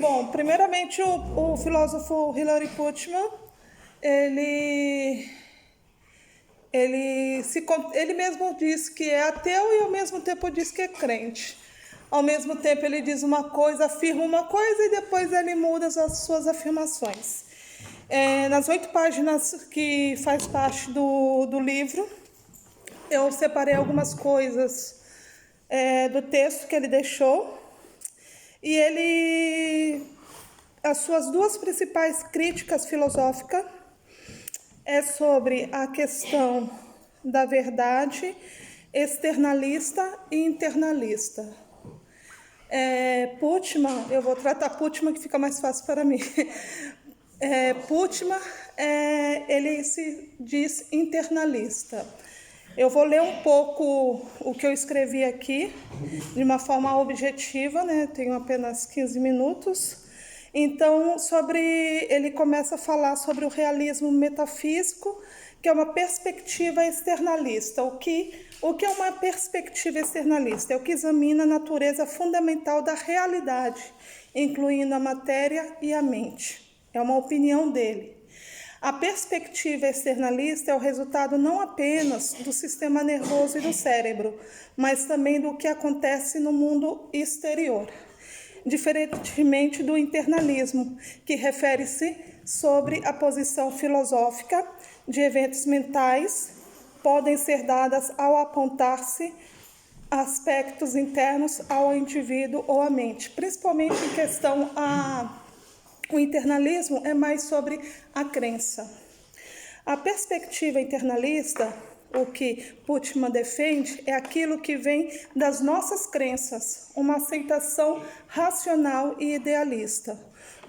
Bom, primeiramente o filósofo Hilary Putnam, ele, ele mesmo diz que é ateu e ao mesmo tempo diz que é crente. Ao mesmo tempo ele diz uma coisa, afirma uma coisa e depois ele muda as suas afirmações. Nas 8 páginas que faz parte do livro, eu separei algumas coisas do texto que ele deixou. E as suas 2 principais críticas filosóficas é sobre a questão da verdade externalista e internalista. Putnam, eu vou tratar Putnam que fica mais fácil para mim. Putnam, ele se diz internalista. Eu vou ler um pouco o que eu escrevi aqui, de uma forma objetiva, né? Tenho apenas 15 minutos. Então, ele começa a falar sobre o realismo metafísico, que é uma perspectiva externalista. O que é uma perspectiva externalista? É o que examina a natureza fundamental da realidade, incluindo a matéria e a mente. É uma opinião dele. A perspectiva externalista é o resultado não apenas do sistema nervoso e do cérebro, mas também do que acontece no mundo exterior. Diferentemente do internalismo, que refere-se sobre a posição filosófica de eventos mentais, podem ser dadas ao apontar-se aspectos internos ao indivíduo ou à mente, principalmente em questão o internalismo é mais sobre a crença. A perspectiva internalista, o que Putnam defende, é aquilo que vem das nossas crenças, uma aceitação racional e idealista,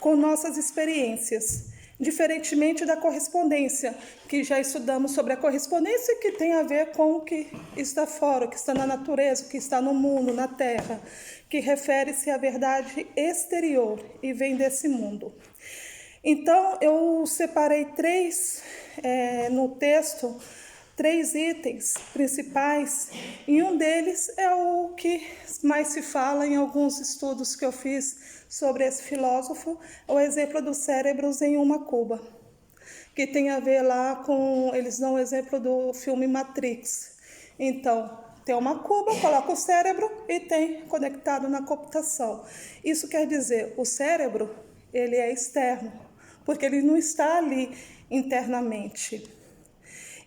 com nossas experiências, diferentemente da correspondência, que já estudamos sobre a correspondência, que tem a ver com o que está fora, o que está na natureza, o que está no mundo, na Terra, que refere-se à verdade exterior e vem desse mundo. Então, eu separei no texto, 3 itens principais, e um deles é o que mais se fala em alguns estudos que eu fiz sobre esse filósofo, é o exemplo dos cérebros em uma cuba, que tem a ver lá com, eles dão o exemplo do filme Matrix. Então, tem uma cuba, coloca o cérebro e tem conectado na computação. Isso quer dizer, o cérebro, ele é externo, porque ele não está ali internamente.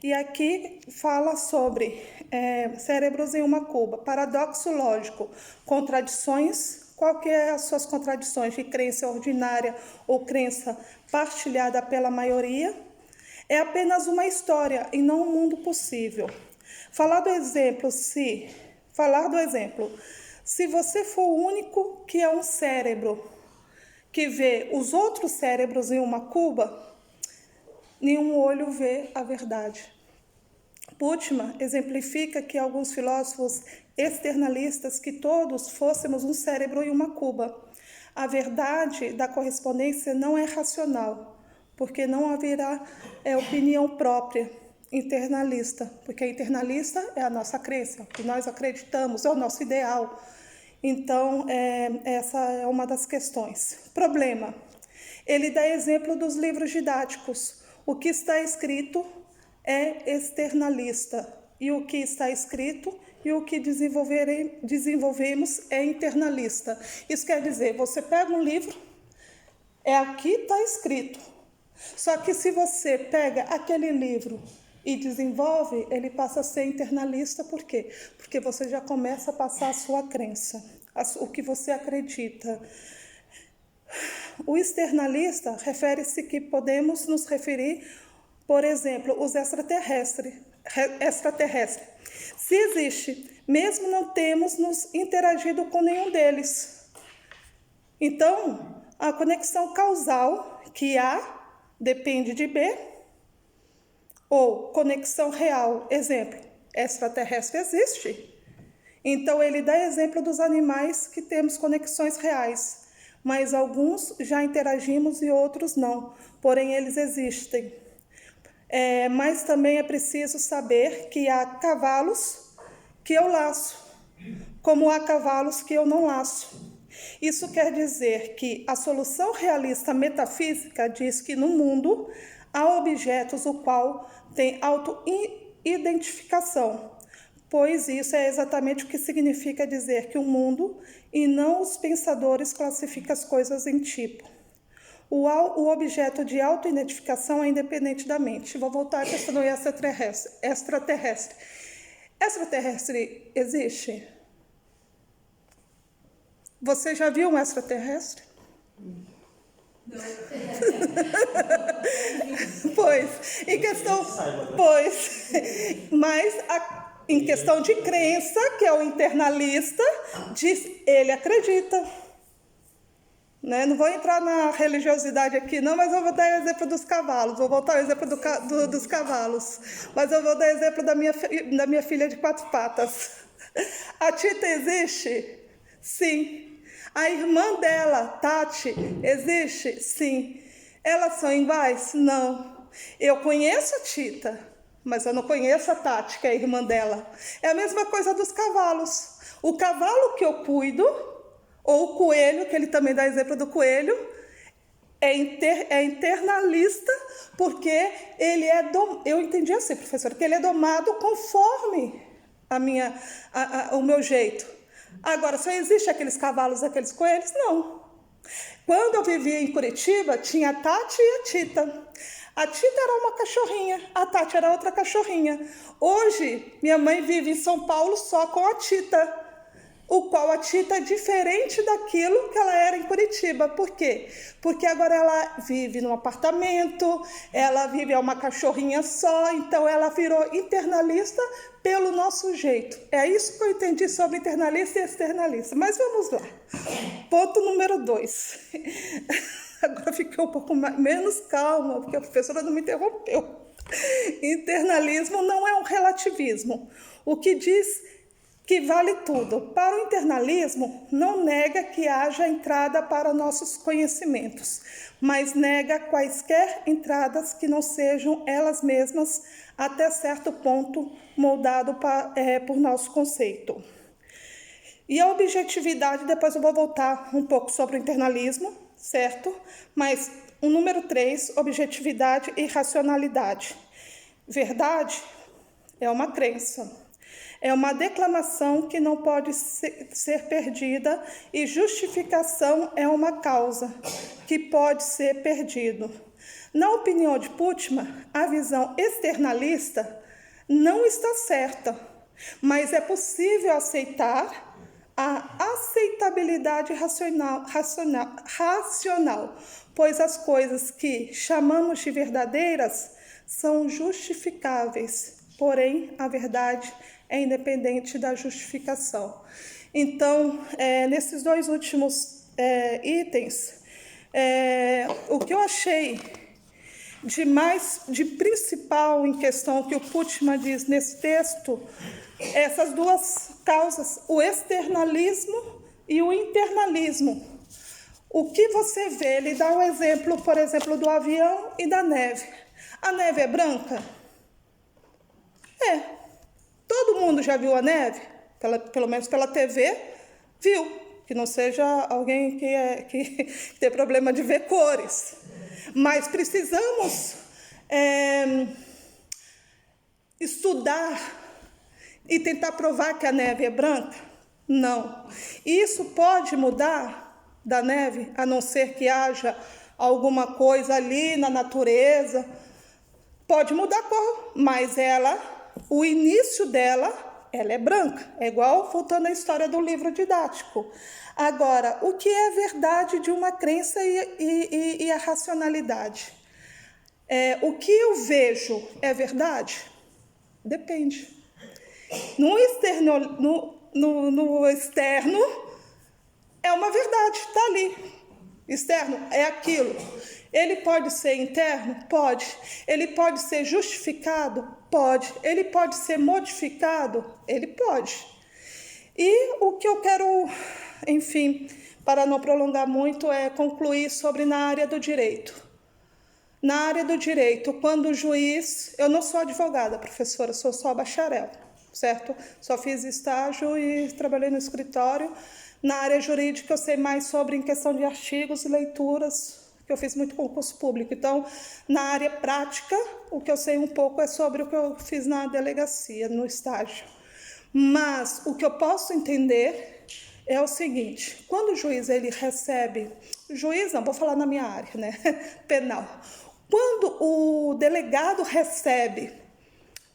E aqui fala sobre cérebros em uma cuba, paradoxo lógico, contradições. Qual que é as suas contradições de crença ordinária ou crença partilhada pela maioria? É apenas uma história e não um mundo possível. Falar do exemplo, se você for o único que é um cérebro que vê os outros cérebros em uma cuba, nenhum olho vê a verdade. Putnam exemplifica que alguns filósofos externalistas que todos fôssemos um cérebro em uma cuba. A verdade da correspondência não é racional, porque não haverá opinião própria internalista, porque a internalista é a nossa crença, o que nós acreditamos, é o nosso ideal. Então, essa é uma das questões. Problema. Ele dá exemplo dos livros didáticos. O que está escrito é externalista e o que está escrito e o que desenvolvemos é internalista. Isso quer dizer, você pega um livro, aqui está escrito. Só que se você pega aquele livro e desenvolve, ele passa a ser internalista. Por quê? Porque você já começa a passar a sua crença, o que você acredita. O externalista refere-se que podemos nos referir, por exemplo, os extraterrestres. Se existe, mesmo não temos nos interagido com nenhum deles. Então, a conexão causal que A depende de B, ou conexão real, exemplo, extraterrestre existe. Então, ele dá exemplo dos animais que temos conexões reais, mas alguns já interagimos e outros não, porém eles existem. Mas também é preciso saber que há cavalos que eu laço, como há cavalos que eu não laço. Isso quer dizer que a solução realista metafísica diz que no mundo há objetos o qual tem auto-identificação, pois isso é exatamente o que significa dizer que o mundo e não os pensadores classificam as coisas em tipo. O objeto de auto-identificação é independente da mente. Vou voltar à questão do extraterrestre. Extraterrestre existe? Você já viu um extraterrestre? Não. Pois, em questão... Pois, mas em questão de crença, que é o internalista, diz, ele acredita. Né? Não vou entrar na religiosidade aqui, não, mas eu vou dar exemplo dos cavalos. Vou voltar ao exemplo dos cavalos. Mas eu vou dar exemplo da minha filha de 4 patas. A Tita existe? Sim. A irmã dela, Tati, existe? Sim. Elas são iguais? Não. Eu conheço a Tita, mas eu não conheço a Tati, que é a irmã dela. É a mesma coisa dos cavalos. O cavalo que eu cuido, ou o coelho, que ele também dá exemplo do coelho, é internalista, porque ele é... Eu entendi assim, professora, que ele é domado conforme o meu jeito. Agora, só existe aqueles cavalos, aqueles coelhos? Não. Quando eu vivia em Curitiba, tinha a Tati e a Tita. A Tita era uma cachorrinha, a Tati era outra cachorrinha. Hoje, minha mãe vive em São Paulo só com a Tita, o qual a Tita é diferente daquilo que ela era em Curitiba. Por quê? Porque agora ela vive num apartamento, ela vive uma cachorrinha só, então ela virou internalista pelo nosso jeito. É isso que eu entendi sobre internalista e externalista. Mas vamos lá. Ponto número 2. Agora fiquei um pouco menos calma, porque a professora não me interrompeu. Internalismo não é um relativismo. O que diz que vale tudo. Para o internalismo, não nega que haja entrada para nossos conhecimentos, mas nega quaisquer entradas que não sejam elas mesmas, até certo ponto, moldado por nosso conceito. E a objetividade, depois eu vou voltar um pouco sobre o internalismo, certo? Mas o número 3, objetividade e racionalidade. Verdade é uma crença. É uma declamação que não pode ser perdida e justificação é uma causa que pode ser perdido. Na opinião de Putman, a visão externalista não está certa, mas é possível aceitar a aceitabilidade racional, pois as coisas que chamamos de verdadeiras são justificáveis, porém a verdade é independente da justificação. Então, nesses 2 últimos itens, o que eu achei de principal em questão que o Putman diz nesse texto, essas 2 causas, o externalismo e o internalismo. O que você vê, ele dá um exemplo, por exemplo, do avião e da neve. A neve é branca? É. Todo mundo já viu a neve? Pelo menos pela TV, viu. Que não seja alguém que tem problema de ver cores. Mas precisamos estudar e tentar provar que a neve é branca? Não. Isso pode mudar da neve, a não ser que haja alguma coisa ali na natureza. Pode mudar a cor, mas o início dela, ela é branca. É igual, voltando à história do livro didático. Agora, o que é verdade de uma crença e a racionalidade? O que eu vejo é verdade? Depende. No externo, é uma verdade, está ali. Externo é aquilo. Ele pode ser interno? Pode. Ele pode ser justificado? Pode. Ele pode ser modificado? Ele pode. E o que eu quero, enfim, para não prolongar muito, é concluir sobre na área do direito. Na área do direito, quando o juiz... Eu não sou advogada, professora, sou só bacharel, certo? Só fiz estágio e trabalhei no escritório, Na área jurídica eu sei mais sobre em questão de artigos e leituras, que eu fiz muito concurso público. Então, na área prática, o que eu sei um pouco é sobre o que eu fiz na delegacia, no estágio. Mas o que eu posso entender é o seguinte: quando o juiz ele recebe, juiz não, vou falar na minha área, né, penal. Quando o delegado recebe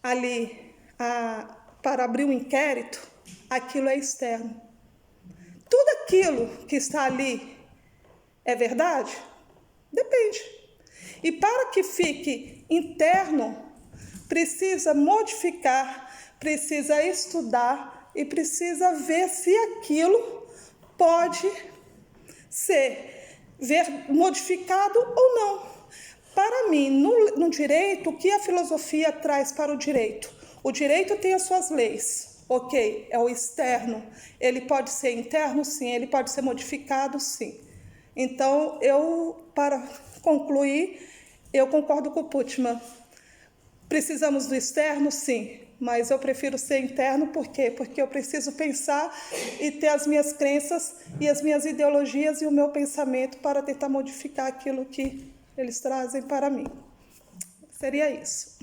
ali para abrir um inquérito, aquilo é externo. Tudo aquilo que está ali é verdade? Depende. E para que fique interno, precisa modificar, precisa estudar e precisa ver se aquilo pode ser modificado ou não. Para mim, no direito, o que a filosofia traz para o direito? O direito tem as suas leis, ok, é o externo. Ele pode ser interno, sim, ele pode ser modificado, sim. Então, para concluir, eu concordo com o Putman. Precisamos do externo, sim, mas eu prefiro ser interno, por quê? Porque eu preciso pensar e ter as minhas crenças e as minhas ideologias e o meu pensamento para tentar modificar aquilo que eles trazem para mim. Seria isso.